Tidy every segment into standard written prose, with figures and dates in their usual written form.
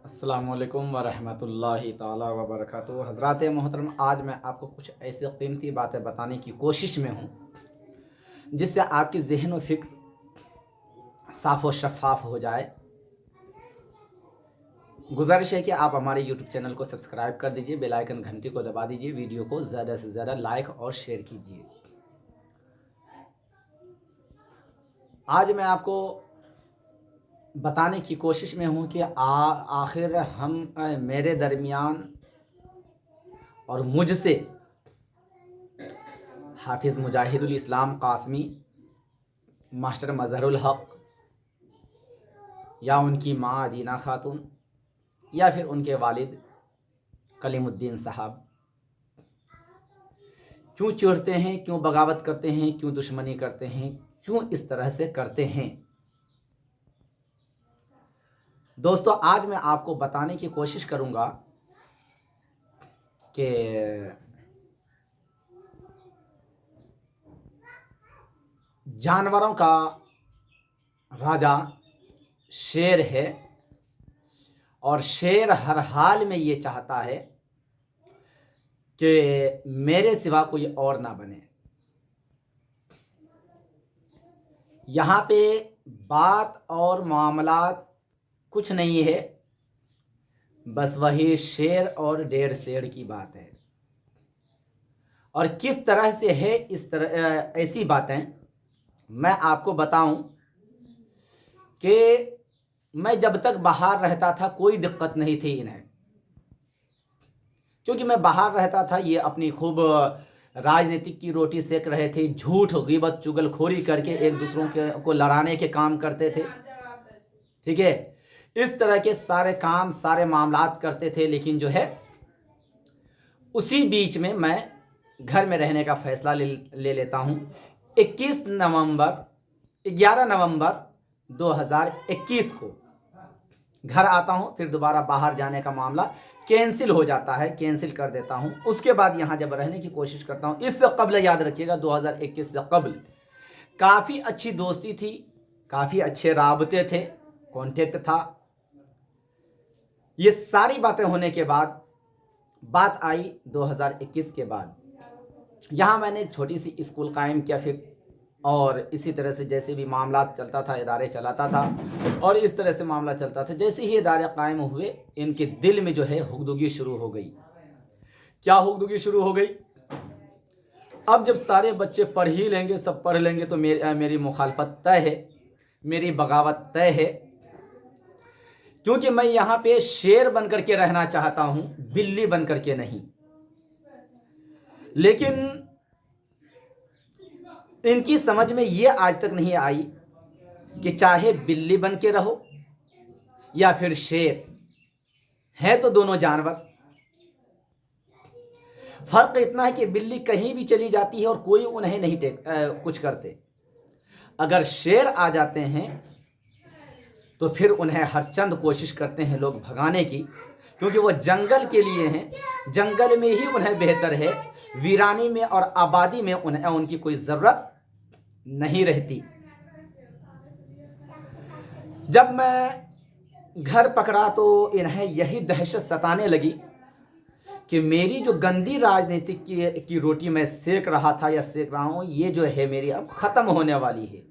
अस्सलामुअलैकुम वरहमतुल्लाहि ताला वबरकातुहू। हज़रात मोहतरम, आज मैं आपको कुछ ऐसी कीमती बातें बताने की कोशिश में हूँ जिससे आपकी ज़हन व फ़िक्र साफ़ व शफ़ाफ़ हो जाए। गुजारिश है कि आप हमारे यूट्यूब चैनल को सब्सक्राइब कर दीजिए, बेल आइकन घंटी को दबा दीजिए, वीडियो को ज़्यादा से ज़्यादा लाइक और शेयर कीजिए। आज मैं आपको बताने की कोशिश में हूँ कि आखिर मेरे दरमियान और मुझसे हाफिज़ मुजाहिदुल इस्लाम कासमी, मास्टर मज़हरुल हक़, या उनकी माँ अदीना खातून, या फिर उनके वालिद कलीमुद्दीन साहब क्यों चिढ़ते हैं, क्यों बगावत करते हैं, क्यों दुश्मनी करते हैं, क्यों इस तरह से करते हैं। दोस्तों, आज मैं आपको बताने की कोशिश करूँगा कि जानवरों का राजा शेर है और शेर हर हाल में ये चाहता है कि मेरे सिवा कोई और ना बने। यहाँ पे बात और मामलात कुछ नहीं है, बस वही शेर और डेढ़ शेर की बात है। और किस तरह से है इस तरह ऐसी बातें मैं आपको बताऊं कि मैं जब तक बाहर रहता था कोई दिक्कत नहीं थी इन्हें, क्योंकि मैं बाहर रहता था ये अपनी खूब राजनीतिक की रोटी सेक रहे थे, झूठ ग़ीबत चुगलखोरी करके एक दूसरों को लड़ाने के काम करते थे। ठीक है, इस तरह के सारे काम सारे मामलात करते थे। लेकिन जो है उसी बीच में मैं घर में रहने का फ़ैसला ले लेता हूँ। 11 नवंबर 2021 को घर आता हूँ, फिर दोबारा बाहर जाने का मामला कैंसिल हो जाता है, कैंसिल कर देता हूँ। उसके बाद यहाँ जब रहने की कोशिश करता हूँ, इससे कबल याद रखिएगा 2021 से कबल काफ़ी अच्छी दोस्ती थी, काफ़ी अच्छे राबते थे, कॉन्टेक्ट था। ये सारी बातें होने के बाद बात आई 2021 के बाद। यहाँ मैंने एक छोटी सी स्कूल कायम किया, फिर और इसी तरह से जैसे भी मामला चलता था इदारे चलाता था, और इस तरह से मामला चलता था। जैसे ही इदारे कायम हुए, इनके दिल में जो है हुक्दुगी शुरू हो गई। क्या हुक्दुगी शुरू हो गई? अब जब सारे बच्चे पढ़ ही लेंगे, सब पढ़ लेंगे, तो मेरी मुखालफत तय है, मेरी बगावत तय है, क्योंकि मैं यहाँ पे शेर बन करके रहना चाहता हूँ, बिल्ली बन करके नहीं। लेकिन इनकी समझ में ये आज तक नहीं आई कि चाहे बिल्ली बन के रहो या फिर शेर, है तो दोनों जानवर। फर्क इतना है कि बिल्ली कहीं भी चली जाती है और कोई उन्हें नहीं कुछ करते। अगर शेर आ जाते हैं तो फिर उन्हें हर चंद कोशिश करते हैं लोग भगाने की, क्योंकि वो जंगल के लिए हैं, जंगल में ही उन्हें बेहतर है, वीरानी में और आबादी में उनकी कोई ज़रूरत नहीं रहती। जब मैं घर पकड़ा तो इन्हें यही दहशत सताने लगी कि मेरी जो गंदी राजनीतिक की रोटी मैं सेक रहा था या सेक रहा हूँ, ये जो है मेरी अब ख़त्म होने वाली है।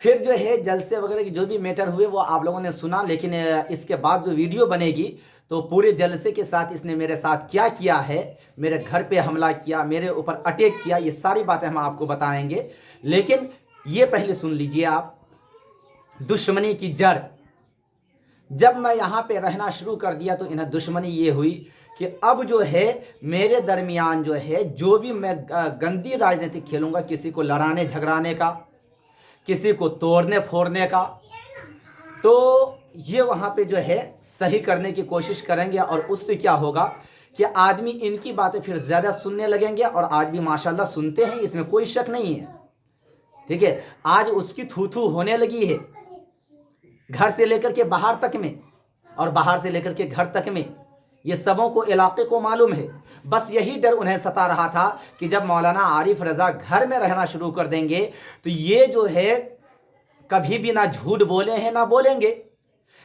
फिर जो है जलसे वगैरह की जो भी मैटर हुए वो आप लोगों ने सुना, लेकिन इसके बाद जो वीडियो बनेगी तो पूरे जलसे के साथ इसने मेरे साथ क्या किया है, मेरे घर पे हमला किया, मेरे ऊपर अटैक किया, ये सारी बातें हम आपको बताएंगे। लेकिन ये पहले सुन लीजिए आप, दुश्मनी की जड़। जब मैं यहाँ पे रहना शुरू कर दिया तो इन्हें दुश्मनी ये हुई कि अब जो है मेरे दरमियान जो है जो भी मैं गंदी राजनीति खेलूँगा, किसी को लड़ाने झगड़ाने का, किसी को तोड़ने फोड़ने का, तो ये वहाँ पे जो है सही करने की कोशिश करेंगे। और उससे क्या होगा कि आदमी इनकी बातें फिर ज़्यादा सुनने लगेंगे, और आज भी माशाल्लाह सुनते हैं, इसमें कोई शक नहीं है। ठीक है, आज उसकी थू थू होने लगी है, घर से लेकर के बाहर तक में और बाहर से लेकर के घर तक में, ये सबों को इलाके को मालूम है। बस यही डर उन्हें सता रहा था कि जब मौलाना आरिफ रज़ा घर में रहना शुरू कर देंगे तो ये जो है कभी भी ना झूठ बोले हैं ना बोलेंगे,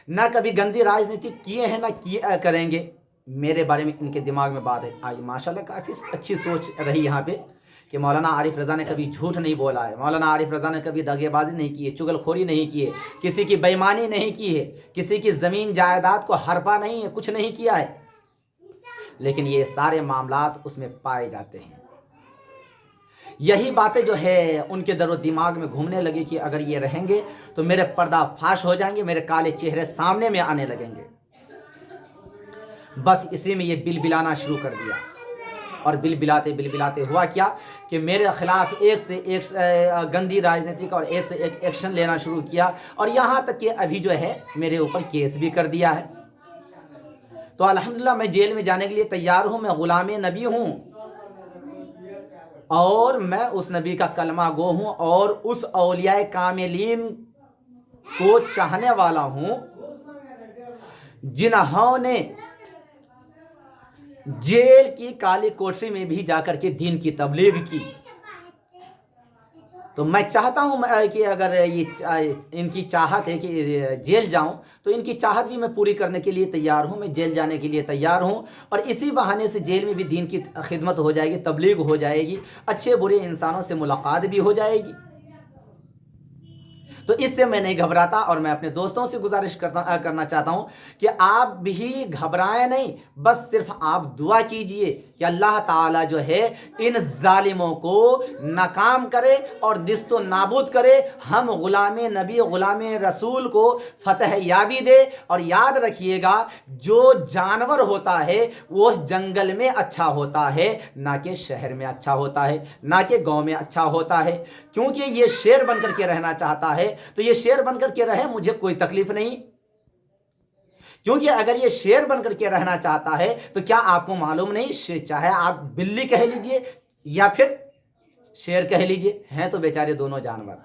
نہ کبھی گندی راجنیتی کیے ہیں نہ کریں گے. میرے بارے میں ان کے دماغ میں بات ہے آئی. ماشاءاللہ کافی اچھی سوچ رہی یہاں پہ کہ مولانا عارف رضا نے کبھی جھوٹ نہیں بولا ہے, مولانا عارف رضا نے کبھی دغے بازی نہیں کی ہے, چغل خوری نہیں کی ہے, کسی کی بےمانی نہیں کی ہے, کسی کی زمین جائیداد کو ہڑپا نہیں ہے, کچھ نہیں کیا ہے. لیکن یہ سارے معاملات اس میں پائے جاتے ہیں. یہی باتیں جو ہے ان کے در و دماغ میں گھومنے لگی کہ اگر یہ رہیں گے تو میرے پردہ فاش ہو جائیں گے, میرے کالے چہرے سامنے میں آنے لگیں گے. بس اسی میں یہ بل بلانا شروع کر دیا. اور بل بلاتے ہوا کیا کہ میرے خلاف ایک سے ایک گندی راجنیتی کا اور ایک سے ایک ایکشن لینا شروع کیا, اور یہاں تک کہ ابھی جو ہے میرے اوپر کیس بھی کر دیا ہے. تو الحمدللہ میں جیل میں جانے کے لیے تیار ہوں. میں غلام نبی ہوں اور میں اس نبی کا کلمہ گو ہوں اور اس اولیاء کاملین کو چاہنے والا ہوں جنہوں نے جیل کی کالی کوٹری میں بھی جا کر کے دین کی تبلیغ کی. تو میں چاہتا ہوں کہ اگر یہ ان کی چاہت ہے کہ جیل جاؤں تو ان کی چاہت بھی میں پوری کرنے کے لیے تیار ہوں. میں جیل جانے کے لیے تیار ہوں, اور اسی بہانے سے جیل میں بھی دین کی خدمت ہو جائے گی, تبلیغ ہو جائے گی, اچھے برے انسانوں سے ملاقات بھی ہو جائے گی. تو اس سے میں نہیں گھبراتا, اور میں اپنے دوستوں سے گزارش کرنا چاہتا ہوں کہ آپ بھی گھبرائیں نہیں. بس صرف آپ دعا کیجئے کہ اللہ تعالیٰ جو ہے ان ظالموں کو ناکام کرے اور دست و نابود کرے. ہم غلام نبی غلام رسول کو فتح یابی دے. اور یاد رکھیے گا, جو جانور ہوتا ہے وہ جنگل میں اچھا ہوتا ہے, نہ کہ شہر میں اچھا ہوتا ہے, نہ کہ گاؤں میں اچھا ہوتا ہے. کیونکہ یہ شیر بن کر کے رہنا چاہتا ہے تو یہ شیر بن کر کے رہے, مجھے کوئی تکلیف نہیں. کیونکہ اگر یہ شیر بن کر کے رہنا چاہتا ہے تو کیا آپ کو معلوم نہیں, چاہے آپ بلی کہہ لیجئے یا پھر شیر کہہ لیجئے, ہیں تو بیچارے دونوں جانور.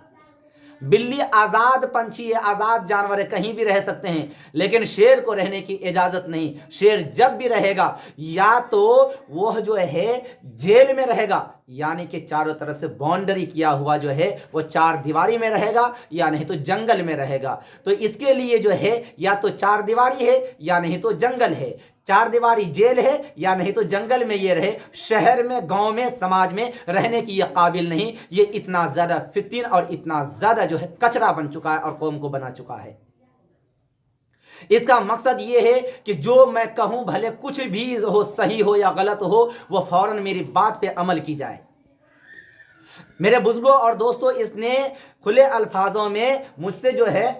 بلی آزاد پنچھی ہے, آزاد جانور ہے, کہیں بھی رہ سکتے ہیں, لیکن شیر کو رہنے کی اجازت نہیں. شیر جب بھی رہے گا یا تو وہ جو ہے جیل میں رہے گا, یعنی کہ چاروں طرف سے باؤنڈری کیا ہوا جو ہے وہ چار دیواری میں رہے گا, یا نہیں تو جنگل میں رہے گا. تو اس کے لیے جو ہے یا تو چار دیواری ہے یا نہیں تو جنگل ہے. چار دیواری جیل ہے یا نہیں تو جنگل میں یہ رہے. شہر میں, گاؤں میں, سماج میں رہنے کی یہ قابل نہیں. یہ اتنا زیادہ فتن اور اتنا زیادہ جو ہے کچرا بن چکا ہے اور قوم کو بنا چکا ہے. اس کا مقصد یہ ہے کہ جو میں کہوں بھلے کچھ بھی ہو, صحیح ہو یا غلط ہو, وہ فوراً میری بات پہ عمل کی جائے. میرے بزرگوں اور دوستوں, اس نے کھلے الفاظوں میں مجھ سے جو ہے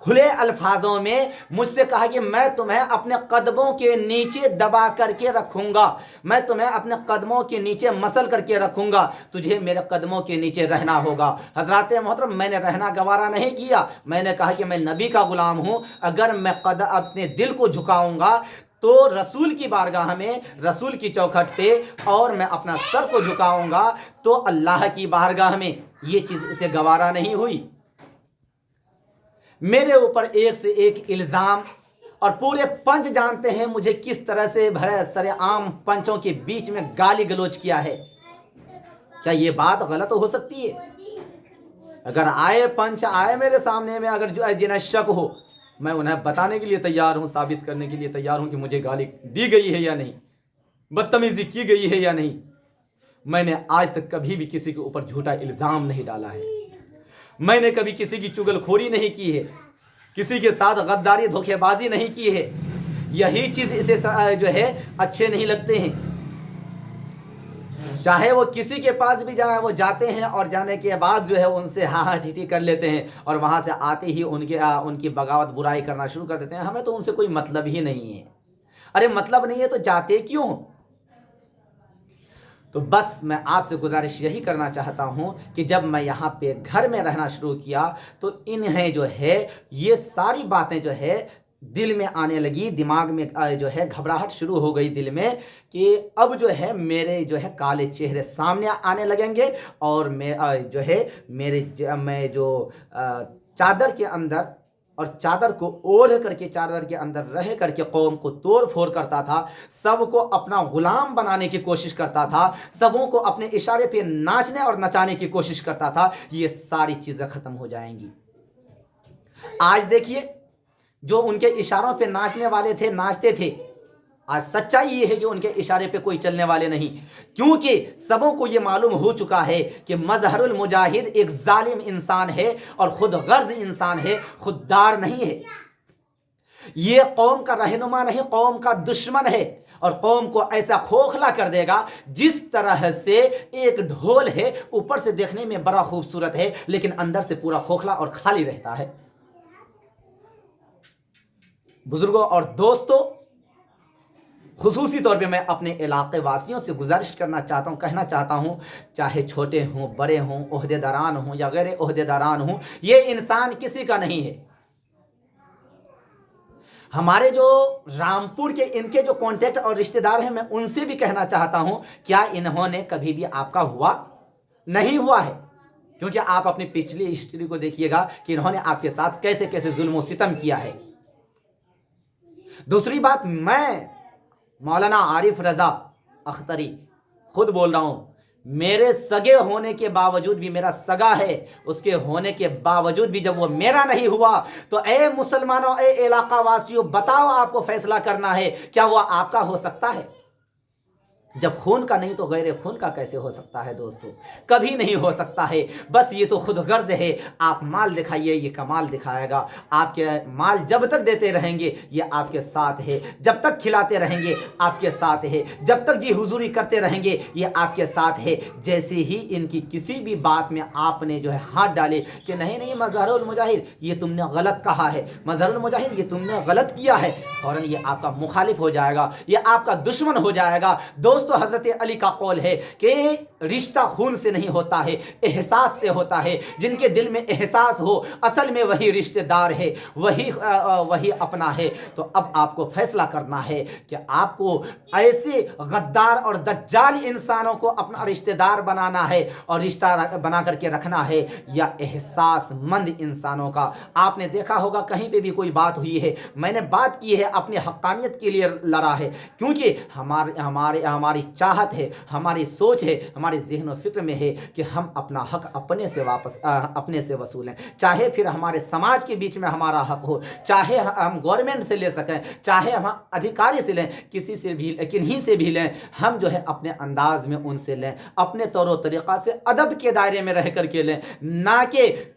کھلے الفاظوں میں مجھ سے کہا کہ میں تمہیں اپنے قدموں کے نیچے دبا کر کے رکھوں گا, میں تمہیں اپنے قدموں کے نیچے مسل کر کے رکھوں گا, تجھے میرے قدموں کے نیچے رہنا ہوگا. حضرات محترم, میں نے رہنا گوارا نہیں کیا. میں نے کہا کہ میں نبی کا غلام ہوں. اگر میں اپنے دل کو جھکاؤں گا تو رسول کی بارگاہ میں, رسول کی چوکھٹ پہ, اور میں اپنا سر کو جھکاؤں گا تو اللہ کی بارگاہ میں, یہ چیز اسے گوارا نہیں ہوئی. میرے اوپر ایک سے ایک الزام, اور پورے پنچ جانتے ہیں مجھے کس طرح سے بھرے سر عام پنچوں کے بیچ میں گالی گلوچ کیا ہے. کیا یہ بات غلط ہو سکتی ہے؟ اگر آئے پنچ آئے میرے سامنے میں, اگر جو جنہیں شک ہو, میں انہیں بتانے کے لیے تیار ہوں, ثابت کرنے کے لیے تیار ہوں کہ مجھے گالی دی گئی ہے یا نہیں, بدتمیزی کی گئی ہے یا نہیں. میں نے آج تک کبھی بھی کسی کے اوپر جھوٹا الزام نہیں ڈالا ہے. میں نے کبھی کسی کی چغل خوری نہیں کی ہے, کسی کے ساتھ غداری دھوکے بازی نہیں کی ہے. یہی چیز اسے جو ہے اچھے نہیں لگتے ہیں. چاہے وہ کسی کے پاس بھی جائیں, وہ جاتے ہیں اور جانے کے بعد جو ہے ان سے ہاں ٹھیٹھی کر لیتے ہیں, اور وہاں سے آتے ہی ان کی بغاوت برائی کرنا شروع کر دیتے ہیں. ہمیں تو ان سے کوئی مطلب ہی نہیں ہے. ارے مطلب نہیں ہے تو جاتے کیوں؟ تو بس میں آپ سے گزارش یہی کرنا چاہتا ہوں کہ جب میں یہاں پہ گھر میں رہنا شروع کیا تو انہیں جو ہے یہ ساری باتیں جو ہے دل میں آنے لگی, دماغ میں جو ہے گھبراہٹ شروع ہو گئی دل میں, کہ اب جو ہے میرے جو ہے کالے چہرے سامنے آنے لگیں گے, اور میں جو ہے میں جو چادر کے اندر, اور چادر کو اوڑھ کر کے چادر کے اندر رہ کر کے قوم کو توڑ پھوڑ کرتا تھا, سب کو اپنا غلام بنانے کی کوشش کرتا تھا, سبوں کو اپنے اشارے پہ ناچنے اور نچانے کی کوشش کرتا تھا, یہ ساری چیزیں ختم ہو جائیں گی. आज देखिए, जो उनके इशारों पे नाचने वाले थे, नाचते थे, आज सच्चाई ये है कि उनके इशारे पे कोई चलने वाले नहीं, क्योंकि सबों को ये मालूम हो चुका है कि मजहरुल मुजाहिद एक जालिम इंसान है और खुद गर्ज इंसान है, खुददार नहीं है। ये कौम का रहनुमा नहीं, कौम का दुश्मन है और कौम को ऐसा खोखला कर देगा जिस तरह से एक ढोल है, ऊपर से देखने में बड़ा खूबसूरत है लेकिन अंदर से पूरा खोखला और खाली रहता है। बुजुर्गों और दोस्तों, खुसूसी तौर पे मैं अपने इलाके वासियों से गुजारिश करना चाहता हूँ, कहना चाहता हूँ, चाहे छोटे हों, बड़े हों, ओहदेदारान हों या गैर ओहदेदारान हों, ये इंसान किसी का नहीं है। हमारे जो रामपुर के इनके जो कॉन्टेक्ट और रिश्तेदार हैं, मैं उनसे भी कहना चाहता हूँ, क्या इन्होंने कभी भी आपका हुआ? नहीं हुआ है, क्योंकि आप अपनी पिछली हिस्ट्री को देखिएगा कि इन्होंने आपके साथ कैसे कैसे जुल्म और सितम किया है। दूसरी बात, मैं मौलाना आरिफ रजा अख्तरी खुद बोल रहा हूं, मेरे सगे होने के बावजूद भी, मेरा सगा है, उसके होने के बावजूद भी जब वो मेरा नहीं हुआ तो ए मुसलमानों, ए इलाका वासियों, बताओ आपको फैसला करना है, क्या वो आपका हो सकता है? जब खून का नहीं तो गैर खून का कैसे हो सकता है दोस्तों? कभी नहीं हो सकता है। बस ये तो खुद गर्ज है, आप माल दिखाइए, ये कमाल दिखाएगा। आपके माल जब तक देते रहेंगे ये आपके साथ है, जब तक खिलाते रहेंगे आपके साथ है, जब तक जी हुजूरी करते रहेंगे ये आपके साथ है। जैसे ही इनकी किसी भी बात में आपने जो है हाथ डाले कि नहीं नहीं मजहरुल मुजाहिद ये तुमने गलत कहा है, मजहरुल मुजाहिद ये तुमने गलत किया है, फौरन ये आपका मुखालिफ हो जाएगा, ये आपका दुश्मन हो जाएगा। दोस्तों, हजरत अली का कौल है कि रिश्ता खून से नहीं होता है, एहसास से होता है। जिनके दिल में एहसास हो, असल में वही रिश्तेदार है, वही अपना है। तो अब आपको फैसला करना है कि आपको ऐसे गद्दार और दज्जाल इंसानों को अपना रिश्तेदार बनाना है और रिश्ता बना करके रखना है, या एहसासमंद इंसानों का। आपने देखा होगा कहीं पे भी कोई बात हुई है, मैंने बात की है, अपनी हक्कानियत के लिए लड़ा है, क्योंकि हमारी चाहत है, हमारी सोच है, हमारे ज़हन और फिक्र में है कि हम अपना हक अपने से वसूलें। चाहे फिर हमारे समाज के बीच में हमारा हक हो, चाहे हम गवर्नमेंट से ले सकें, चाहे हम अधिकारी से लें, किसी से भी, किन्हीं से भी लें, हम जो है अपने अंदाज में उनसे लें, अपने तौर तरीक़ा से अदब के दायरे में रह करके लें, ना कि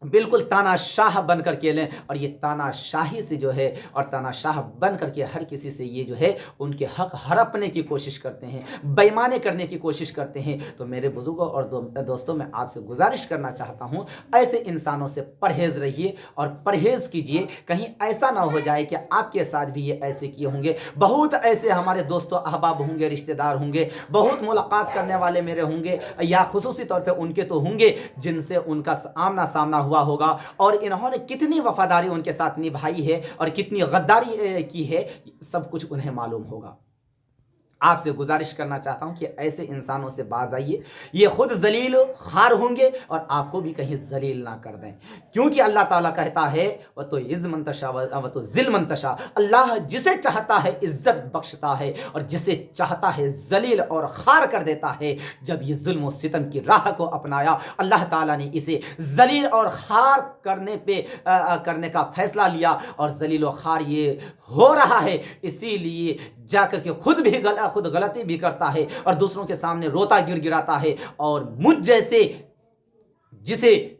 बिल्कुल तानाशाह बन करके लें। और ये तानाशाही से जो है और तानाशाह बन करके हर किसी से ये जो है उनके हक हड़पने की कोशिश करते हैं, बेईमानी करने की कोशिश करते हैं। तो मेरे बुजुर्गों और दोस्तों, मैं आपसे गुजारिश करना चाहता हूँ, ऐसे इंसानों से परहेज़ रहिए और परहेज़ कीजिए, कहीं ऐसा ना हो जाए कि आपके साथ भी ये ऐसे किए होंगे। बहुत ऐसे हमारे दोस्तों अहबाब होंगे, रिश्तेदार होंगे, बहुत मुलाकात करने वाले मेरे होंगे, या खुसूसी तौर पर उनके तो होंगे जिनसे उनका आमना सामना हुआ होगा और इन्होंने कितनी वफादारी उनके साथ निभाई है और कितनी गद्दारी की है, सब कुछ उन्हें मालूम होगा। आपसे गुजारिश करना चाहता हूं कि ऐसे इंसानों से बाज आइए, ये खुद जलील खार होंगे और आपको भी कहीं जलील ना कर दें, क्योंकि अल्लाह ताला कहता है वह तो इज़्ज़ मंतशा व तो ज़िल मंतशा, अल्लाह जिसे चाहता है इज्जत बख्शता है और जिसे चाहता है जलील और खार कर देता है। जब ये जुल्म और सितम की राह को अपनाया, अल्लाह ताला ने इसे जलील और खार करने का फैसला लिया और जलील और खार ये हो रहा है, इसीलिए जाकर के खुद गलती भी करता है और दूसरों के सामने रोता गिड़गिड़ाता है। और मुझ जैसे, जिसे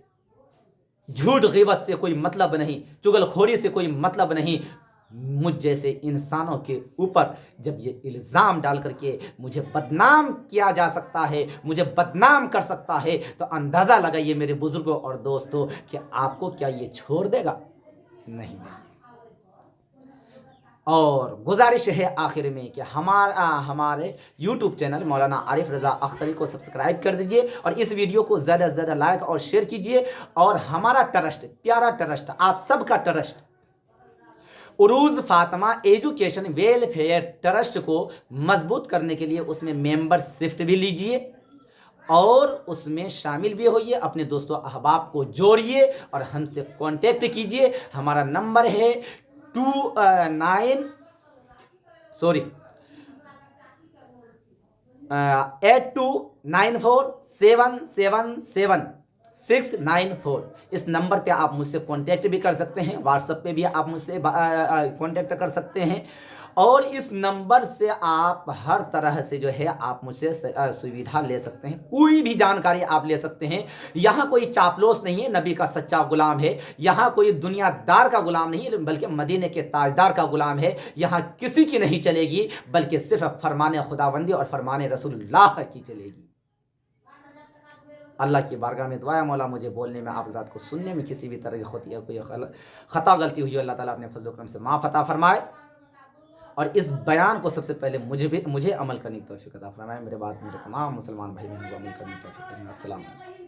झूठ गीबत से कोई मतलब नहीं, चुगलखोरी से कोई मतलब नहीं, मुझ जैसे इंसानों के ऊपर जब ये इल्ज़ाम डाल करके मुझे बदनाम किया जा सकता है, मुझे बदनाम कर सकता है, तो अंदाज़ा लगाइए मेरे बुजुर्गों और दोस्तों कि आपको क्या ये छोड़ देगा? नहीं। और गुजारिश है आखिर में कि हमारे YouTube चैनल मौलाना आरिफ रज़ा अख्तरी को सब्सक्राइब कर दीजिए और इस वीडियो को ज़्यादा से ज़्यादा लाइक और शेयर कीजिए। और हमारा ट्रस्ट, प्यारा ट्रस्ट, आप सबका ट्रस्ट, उरूज़ फातिमा एजुकेशन वेलफेयर ट्रस्ट को मजबूत करने के लिए उसमें मेंबरशिप भी लीजिए और उसमें शामिल भी होइए, अपने दोस्तों अहबाब को जोड़िए और हमसे कांटेक्ट कीजिए। हमारा नंबर है 82947777 694। इस नंबर पे आप मुझसे कांटेक्ट भी कर सकते हैं, व्हाट्सएप पे भी आप मुझसे कांटेक्ट कर सकते हैं, और इस नंबर से आप हर तरह से जो है आप मुझसे सुविधा ले सकते हैं, कोई भी जानकारी आप ले सकते हैं। यहाँ कोई चापलूस नहीं है, नबी का सच्चा गुलाम है। यहाँ कोई दुनियादार का गुलाम नहीं है, बल्कि मदीने के ताजदार का गुलाम है। यहाँ किसी की नहीं चलेगी, बल्कि सिर्फ फरमाने खुदाबंदी और फरमाने रसूलुल्लाह की चलेगी। अल्लाह की बारगाह में दुआ है, मौला मुझे बोलने में, आप हज़रात को सुनने में किसी भी तरह की कोई ख़ता गलती हुई, अल्लाह ताला अपने फजल करम से माफ़ अता फरमाए, और इस बयान को सबसे पहले मुझे अमल करने की तौफीक अता फरमाए। मेरे बाद मेरे तमाम मुसलमान भाई बहनों को अमल करने की तौफीक। अस्सलाम वालेकुम।